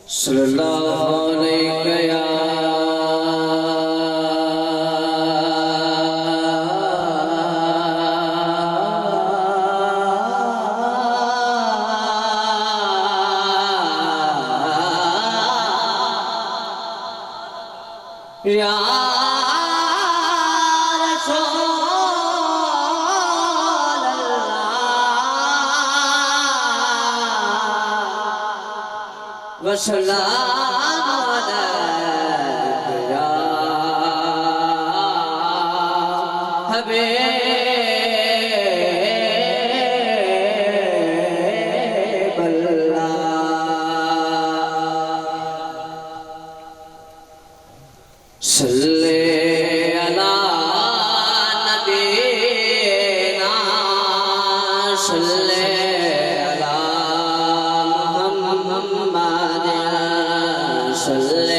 صلی اللہ علیہ یا وسلام علیک یا حبیب اللہ صلی علی نبینا صلی صلی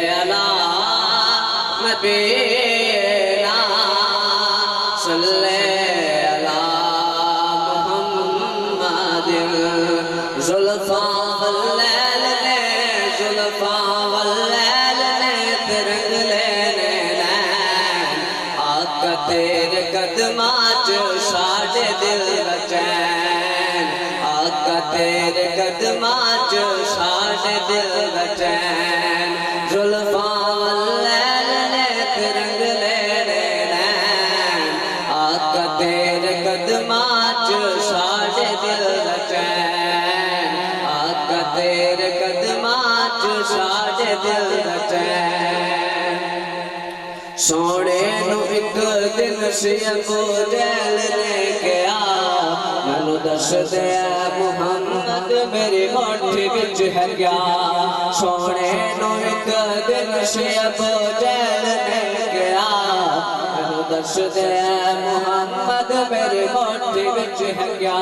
علی نبینا صلی علی محمد زلفاں واللیل نے ترنگ لینے لین آقا تیرے قدماں چ ساڈے دل دا چین آقا تیرے قدماں چ ساڈے دل دا چین زلفاں واللیل نے ترنگ لینے لین آقا تیرے قدماں چ ساڈے دل دا چین آقا تیرے قدماں چ ساڈے دل دا چین سونے نو ایک دن سی ابو جہل نے کہا مینوں دس دے محمد میری مٹھی وچ ہے کیا سونے نو ایک دن سی ابو جہل نے کہا مینوں دس دے محمد میری مٹھی وچ ہے کیا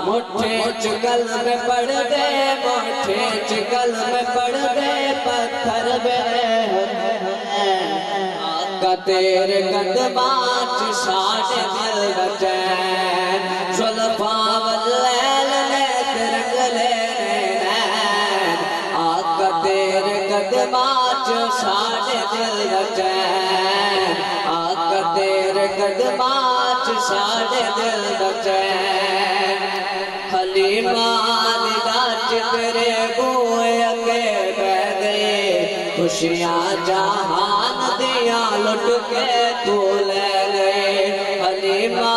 مٹھی وچ کلم پڑھ دے مٹھی وچ کلم پڑھ دے پتھر بے آقا تیرے قدماں چ ساڈے دل دا چین زلفاں واللیل نے ترنگ لینے لین آقا تیرے قدماں چ ساڈے دل دا چین آقا تیرے قدماں چ ساڈے دل دا چین حلیمہ دا چترے بوئے اگے بہ گئے خوشیاں جہان دیاں لٹ کے تو لے گئے حلیمہ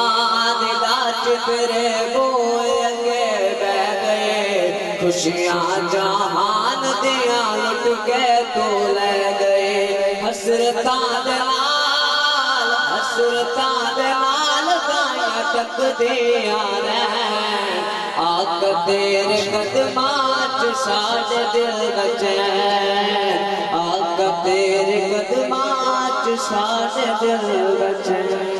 دا چترے بوئے اگے بہ گئے خوشیاں جہان دیاں لٹ کے تو لے گئے حسرتاں دے نال گائیاں ٹک دیاں رہن آقا تیرے قدماں چ ساڈے دل دا چین آقا تیرے قدماں چ ساڈے دل دا چین